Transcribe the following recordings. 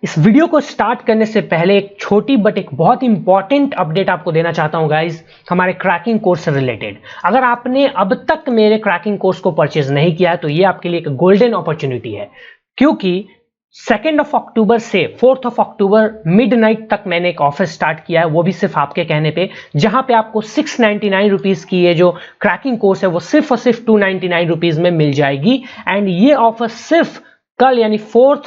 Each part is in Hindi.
इस वीडियो को स्टार्ट करने से पहले एक छोटी बट एक बहुत इंपॉर्टेंट अपडेट आपको देना चाहता हूं गाइस, हमारे क्रैकिंग कोर्स से रिलेटेड। अगर आपने अब तक मेरे क्रैकिंग कोर्स को परचेज नहीं किया है तो ये आपके लिए एक गोल्डन अपॉर्चुनिटी है, क्योंकि 2 अक्टूबर से 4 अक्टूबर मिडनाइट तक मैंने एक ऑफर स्टार्ट किया है, वो भी सिर्फ आपके कहने पे, जहां पे आपको 699 रुपीज की ये जो क्रैकिंग कोर्स है वो सिर्फ और सिर्फ 299 रुपीज में मिल जाएगी। एंड ये ऑफर सिर्फ कल यानी 4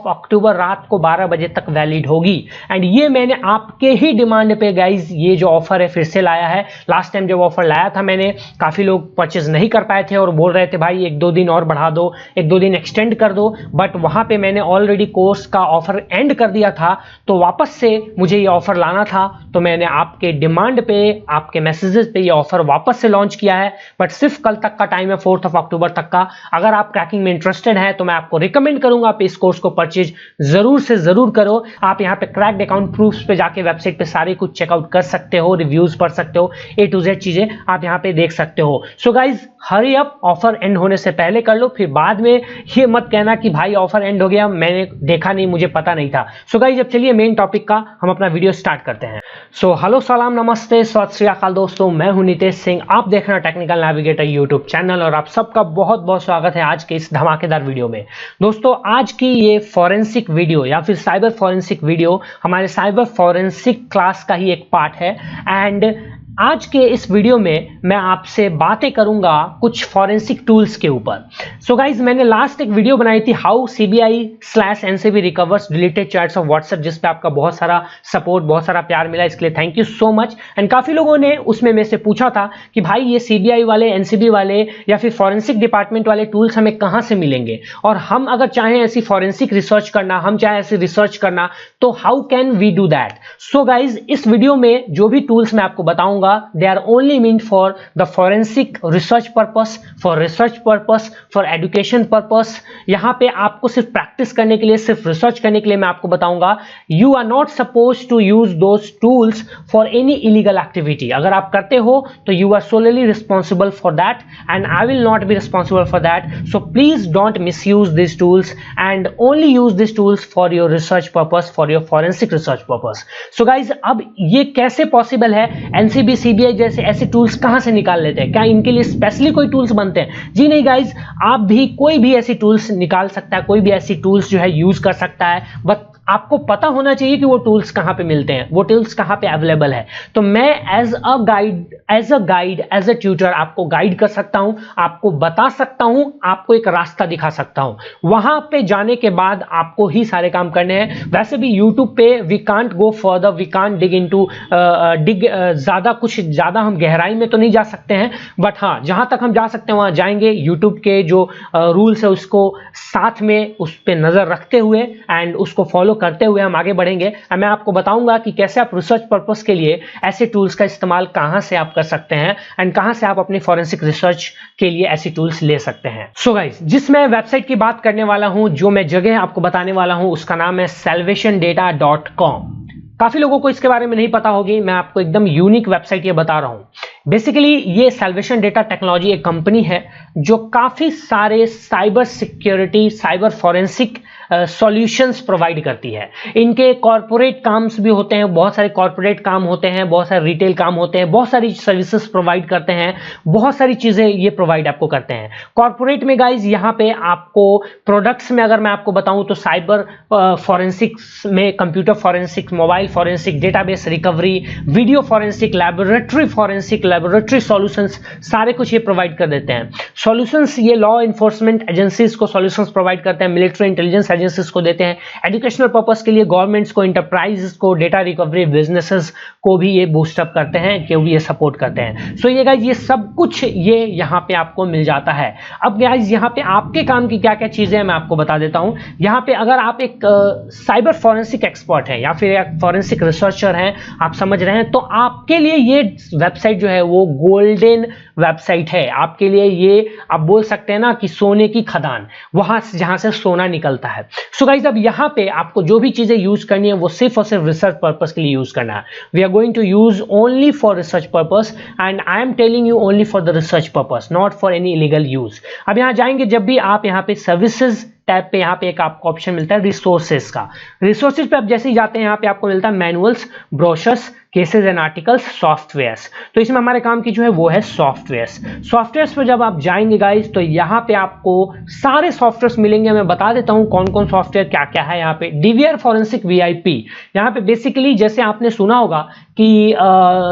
अक्टूबर रात को 12 बजे तक वैलिड होगी। एंड ये मैंने आपके ही डिमांड पे गाइज ये जो ऑफर है फिर से लाया है। लास्ट टाइम जब ऑफर लाया था मैंने, काफी लोग परचेज नहीं कर पाए थे और बोल रहे थे भाई 1-2 दिन और बढ़ा दो, 1-2 दिन एक्सटेंड कर दो, बट वहां पे मैंने ऑलरेडी कोर्स का ऑफर एंड कर दिया था, तो वापस से मुझे ये ऑफर लाना था, तो मैंने आपके डिमांड पे, आपके मैसेजेस पे ये ऑफर वापस से लॉन्च किया है। बट सिर्फ कल तक का टाइम है, 4 अक्टूबर तक का। अगर आप क्रैकिंग में इंटरेस्टेड है तो मैं आपको रिकमेंड करूंगा आप इस कोर्स को परचेज जरूर से जरूर करो। आप यहां पे क्रैक्ड अकाउंट प्रूफ्स पे जाके वेबसाइट पे सारे कुछ चेकआउट कर सकते हो, रिव्यूज पढ़ सकते हो, A to Z चीजें आप यहां पे देख सकते हो। So guys hurry up, offer and होने से पहले कर लो, फिर बाद में ये मत कहना कि भाई ऑफर एंड हो गया, मैंने देखा नहीं, मुझे पता नहीं था। सो गाइज अब चलिए मेन टॉपिक का हम अपना वीडियो स्टार्ट करते हैं। सो हेलो, सलाम, नमस्ते, सत श्री अकाल दोस्तों, मैं हूं नितेश सिंह, आप देख रहे हैं टेक्निकल नेविगेटर यूट्यूब चैनल और आप सबका बहुत बहुत स्वागत है आज के इस धमाकेदार वीडियो में। दोस्तों आज की ये फॉरेंसिक वीडियो या फिर साइबर फॉरेंसिक वीडियो हमारे साइबर फॉरेंसिक क्लास का ही एक पार्ट है। एंड आज के इस वीडियो में मैं आपसे बातें करूंगा कुछ फॉरेंसिक टूल्स के ऊपर। सो गाइज मैंने लास्ट एक वीडियो बनाई थी, how CBI/NCB recovers deleted chats of WhatsApp, जिस पे आपका बहुत सारा सपोर्ट, बहुत सारा प्यार मिला, इसके लिए thank you so much. And काफी लोगों ने उसमें मेरे से पूछा था कि भाई ये CBI वाले, NCB वाले या फिर फॉरेंसिक डिपार्टमेंट वाले टूल्स हमें कहां से मिलेंगे, और हम अगर चाहें ऐसी फॉरेंसिक रिसर्च करना, हम चाहें ऐसी रिसर्च करना, तो how can we do that. So guys इस वीडियो में जो भी टूल्स मैं आपको बताऊंगा they are only meant for the forensic research purpose, for research purpose, for education purpose। यहां पे आपको सिर्फ प्रैक्टिस करने के लिए, सिर्फ रिसर्च करने के लिए मैं आपको बताऊंगा। You are not supposed to use those tools for any illegal activity। अगर आप करते हो तो you are solely responsible for that and I will not be responsible for that। So please don't misuse these tools and only use these tools for your research purpose, for your forensic research purpose। So guys अब ये कैसे पॉसिबल है, NCB CBI जैसे ऐसे टूल्स कहां से निकाल लेते हैं, क्या इनके लिए स्पेशली कोई टूल्स बनते हैं? जी नहीं गाइज, आप भी कोई भी ऐसी टूल्स निकाल सकता है, कोई भी ऐसी टूल्स जो है यूज कर सकता है, बट आपको पता होना चाहिए कि वो टूल्स कहां पे मिलते हैं, वो टूल्स कहां पे अवेलेबल है। तो मैं as a guide, as a tutor आपको गाइड कर सकता हूं, आपको बता सकता हूं, आपको एक रास्ता दिखा सकता हूं। वहां पे जाने के बाद आपको ही सारे काम करने हैं। वैसे भी यूट्यूब पे we can't go further, we can't dig into ज्यादा हम गहराई में तो नहीं जा सकते हैं, बट हाँ जहां तक हम जा सकते हैं वहां जाएंगे। यूट्यूब के जो रूल्स है उसको साथ में उस पर नजर रखते हुए एंड उसको फॉलो करते हुए हम आगे बढ़ेंगे। मैं आपको बताऊंगा कि कैसे आप रिसर्च पर्पस के लिए ऐसे टूल्स का इस्तेमाल कहां से आप कर सकते हैं एंड कहां से आप अपनी फॉरेंसिक रिसर्च के लिए ऐसी टूल्स ले सकते हैं। सो गाइस जिस मैं वेबसाइट की बात करने वाला हूं, जो मैं जगह आपको बताने वाला हूं, उसका नाम है salvationdata.com। काफी लोगों को इसके बारे में नहीं पता होगी, मैं आपको एकदम यूनिक वेबसाइट ये बता रहा हूं। बेसिकली ये सैल्वेशन डेटा टेक्नोलॉजी एक कंपनी है जो काफी सारे cyber security, cyber forensic solutions provide करती है। इनके कॉर्पोरेट काम्स भी होते हैं, बहुत सारे कॉर्पोरेट काम होते हैं, बहुत सारे रिटेल काम होते हैं, बहुत सारी सर्विसेज प्रोवाइड करते हैं, बहुत सारी चीजें ये प्रोवाइड आपको करते हैं। कॉर्पोरेट में गाइज यहाँ पे आपको प्रोडक्ट्स में अगर मैं आपको बताऊं तो साइबर फॉरेंसिक्स में computer forensic, mobile forensic, database recovery, video forensic, laboratory solutions, सारे कुछ ये प्रोवाइड कर देते हैं। सॉल्यूशंस ये लॉ इन्फोर्समेंट एजेंसीज को सॉल्यूशंस प्रोवाइड करते हैं, मिलिट्री इंटेलिजेंस एजेंसीज को देते हैं, एजुकेशनल पर्पस के लिए गवर्नमेंट्स को, इंटरप्राइजेस को, डेटा रिकवरी बिजनेसेस को भी ये बूस्ट अप करते हैं, कि भी ये सपोर्ट करते हैं। सो ये गाइस ये सब कुछ ये यहाँ पे आपको मिल जाता है। अब गाइस यहाँ पे आपके काम की क्या क्या चीजें हैं मैं आपको बता देता हूँ। यहाँ पे अगर आप एक साइबर फॉरेंसिक एक्सपर्ट है या फिर एक फॉरेंसिक रिसर्चर हैं, आप समझ रहे हैं, तो आपके लिए ये वेबसाइट जो है वो गोल्डन वेबसाइट है। आपके लिए ये आप बोल सकते हैं ना कि सोने की खदान, वहां जहां से सोना निकलता है। सो गाइस अब यहाँ पे आपको जो भी चीजें यूज करनी है वो सिर्फ और सिर्फ रिसर्च पर्पस के लिए यूज करना है। We are going to use only for research purpose and I am telling you only for the research purpose, not for any illegal use. अब यहाँ जाएंगे, जब भी आप यहाँ पे सर्विसेज टैब पे यहाँ पे एक आपको ऑप्शन मिलता है रिसोर्सेज का। रिसोर्सेज पे आप जैसे ही जाते हैं यहाँ पे आपको मिलता है manuals, brochures, cases and articles, softwares. तो इसमें हमारे काम की जो है वो है सॉफ्टवेयर्स। सॉफ्टवेयर्स पर जब आप जाएंगे गाइस तो यहाँ पे आपको सारे सॉफ्टवेयर्स मिलेंगे। मैं बता देता हूँ कौन कौन सॉफ्टवेयर क्या क्या है। यहाँ पे डीवीआर फॉरेंसिक वीआईपी, यहाँ पे बेसिकली जैसे आपने सुना होगा कि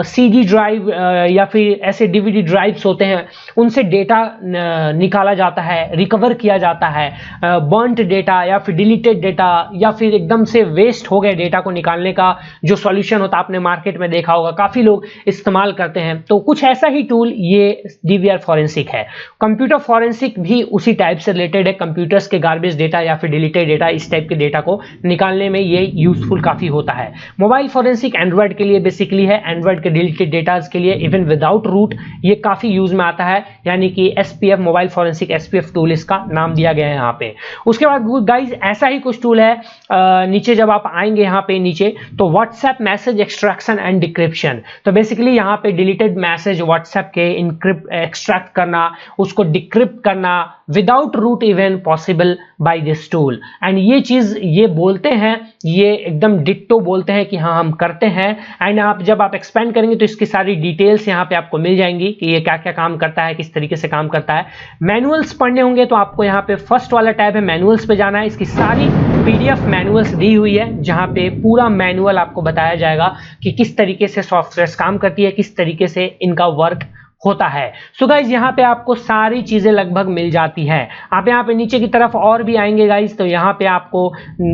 सीडी ड्राइव या फिर ऐसे डीवीडी ड्राइव्स होते हैं, उनसे डेटा निकाला जाता है, रिकवर किया जाता है, बर्न्ट डेटा या फिर डिलीटेड डेटा या फिर एकदम से वेस्ट हो गए डेटा को निकालने का जो सॉल्यूशन होता है, आपने मार्केट में देखा होगा, काफी लोग इस्तेमाल करते हैं। तो कुछ ऐसा ही टूल ये डीवीआर फॉरेंसिक है। कंप्यूटर फॉरेंसिक भी उसी टाइप से रिलेटेड है। कंप्यूटर्स के गार्बेज डेटा या फिर डिलीटेड डेटा, इस टाइप के डेटा को निकालने में ये यूजफुल काफी होता है। मोबाइल फॉरेंसिक एंड्रॉइड के लिए बेसिकली है, एंड्रॉइड के डिलीटेड डेटाज के लिए इवन विदाउट रूट ये काफी यूज में आता है, यानी कि SPF mobile forensic SPF tool इसका नाम दिया गया है यहाँ पे। उसके बाद गाइज ऐसा ही कुछ टूल है, नीचे जब आप आएंगे यहाँ पे नीचे तो WhatsApp message extraction and decryption. तो बेसिकली यहाँ पे डिलीटेड मैसेज व्हाट्सएप के एक्सट्रैक्ट करना, उसको डिक्रिप्ट करना without root even possible by this tool. And ये चीज ये बोलते हैं, ये एकदम डिट्टो बोलते हैं कि हाँ हम करते हैं। एंड आप जब आप एक्सपेंड करेंगे तो इसकी सारी डिटेल्स यहाँ पे आपको मिल जाएंगी कि ये क्या क्या काम करता है, किस तरीके से काम करता है। मैनुअल्स पढ़ने होंगे तो आपको यहाँ पे फर्स्ट वाला टैब है, मैनुअल्स पे जाना है। इसकी सारी पीडीएफ मैनुअल्स दी हुई है, जहां पे पूरा मैनुअल आपको बताया जाएगा कि किस तरीके से सॉफ्टवेयर काम करती है, किस तरीके से इनका वर्क होता है। सो गाइज यहाँ पे आपको सारी चीजें लगभग मिल जाती हैं। आप यहाँ पे नीचे की तरफ और भी आएंगे गाइज तो यहाँ पे आपको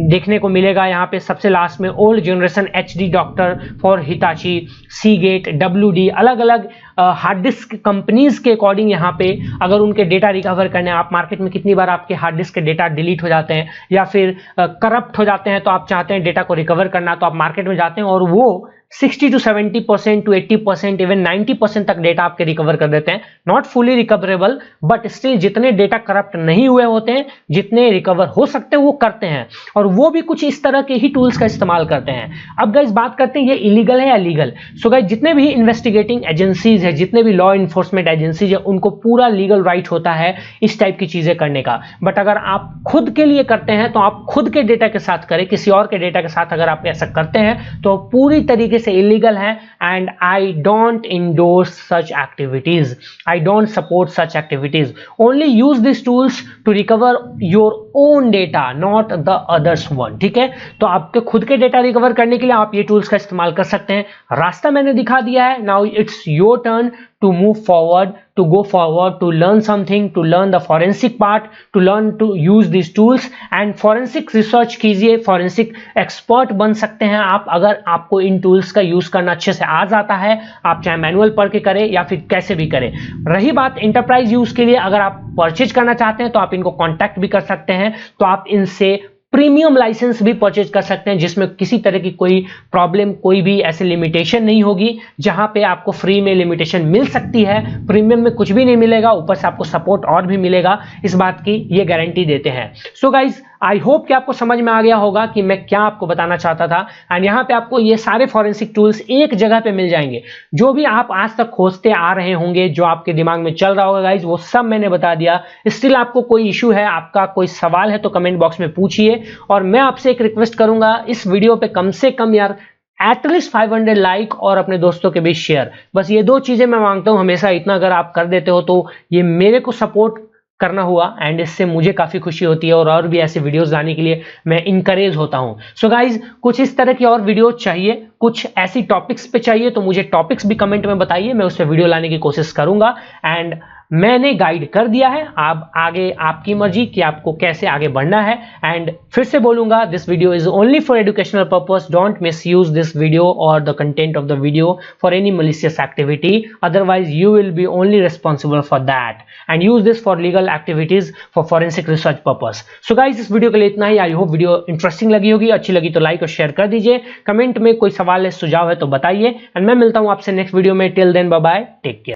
देखने को मिलेगा, यहाँ पे सबसे लास्ट में old generation HD doctor for Hitachi, Seagate, WD, अलग अलग हार्ड डिस्क कंपनीज के अकॉर्डिंग यहाँ पे अगर उनके डेटा रिकवर करने, आप मार्केट में कितनी बार आपके हार्ड डिस्क के डेटा डिलीट हो जाते हैं या फिर करप्ट हो जाते हैं, तो आप चाहते हैं डेटा को रिकवर करना, तो आप मार्केट में जाते हैं और वो 60 to 70% to 80% इवन 90% तक डेटा आपके रिकवर कर देते हैं। Not fully recoverable but still जितने डेटा करप्ट नहीं हुए होते हैं, जितने रिकवर हो सकते हैं वो करते हैं, और वो भी कुछ इस तरह के ही टूल्स का इस्तेमाल करते हैं। अब गाइस बात करते हैं ये इलीगल है या लीगल। सो गाइस जितने भी इन्वेस्टिगेटिंग एजेंसीज है, जितने भी लॉ इन्फोर्समेंट एजेंसीज है, उनको पूरा लीगल राइट होता है इस टाइप की चीजें करने का। बट अगर आप खुद के लिए करते हैं तो आप खुद के डेटा के साथ करें, किसी और के डेटा के साथ अगर आप ऐसा करते हैं तो पूरी तरीके से इलीगल है। And I don't endorse such activities, I don't support such activities. Only use this tools to recover your own data, not the others one. ठीक है, तो आपके खुद के डेटा रिकवर करने के लिए आप ये टूल्स का इस्तेमाल कर सकते हैं। रास्ता मैंने दिखा दिया है, now it's your turn to move forward, to go forward, to learn something, to learn the forensic part, to learn to use these tools and forensic research कीजिए, forensic expert बन सकते हैं आप अगर आपको इन tools का यूज करना अच्छे से आ जाता है। आप चाहे मैनुअल पढ़ के करें या फिर कैसे भी करें। रही बात इंटरप्राइज यूज के लिए, अगर आप परचेज करना चाहते हैं तो आप इनको कॉन्टैक्ट भी कर सकते हैं, तो आप इनसे प्रीमियम लाइसेंस भी परचेज कर सकते हैं जिसमें किसी तरह की कोई प्रॉब्लम, कोई भी ऐसी लिमिटेशन नहीं होगी। जहां पे आपको फ्री में लिमिटेशन मिल सकती है, प्रीमियम में कुछ भी नहीं मिलेगा, ऊपर से आपको सपोर्ट और भी मिलेगा, इस बात की ये गारंटी देते हैं। सो गाइज आई होप कि आपको समझ में आ गया होगा कि मैं क्या आपको बताना चाहता था। एंड यहाँ पे आपको ये सारे फॉरेंसिक टूल्स एक जगह पे मिल जाएंगे, जो भी आप आज तक खोजते आ रहे होंगे, जो आपके दिमाग में चल रहा होगा गाइज, वो सब मैंने बता दिया। स्टिल आपको कोई इशू है, आपका कोई सवाल है तो कमेंट बॉक्स में पूछिए। और मैं आपसे एक रिक्वेस्ट करूंगा, इस वीडियो पे कम से कम यार एटलीस्ट 500 लाइक और अपने दोस्तों के बीच शेयर, बस ये दो चीजें मैं मांगता हूं हमेशा। इतना अगर आप कर देते हो तो ये मेरे को सपोर्ट करना हुआ एंड इससे मुझे काफी खुशी होती है और भी ऐसे वीडियोस लाने के लिए मैं इनकरेज होता हूं। सो गाइज कुछ इस तरह की और वीडियो चाहिए, कुछ ऐसी टॉपिक्स पे चाहिए तो मुझे टॉपिक्स भी कमेंट में बताइए, मैं उस पर वीडियो लाने की कोशिश करूंगा। एंड मैंने गाइड कर दिया है, आप आगे आपकी मर्जी कि आपको कैसे आगे बढ़ना है। एंड फिर से बोलूंगा, this video is only for educational purpose, don't misuse this video और the content of the video for any malicious activity, otherwise you will be only responsible for that, and use this for legal activities for forensic research purpose. So guys इस वीडियो के लिए इतना ही। आई होप वीडियो इंटरेस्टिंग लगी होगी, अच्छी लगी तो लाइक और शेयर कर दीजिए, कमेंट में कोई सवाल है सुझाव है तो बताइए, एंड मैं मिलता हूं आपसे नेक्स्ट वीडियो में। Till then bye bye, take care.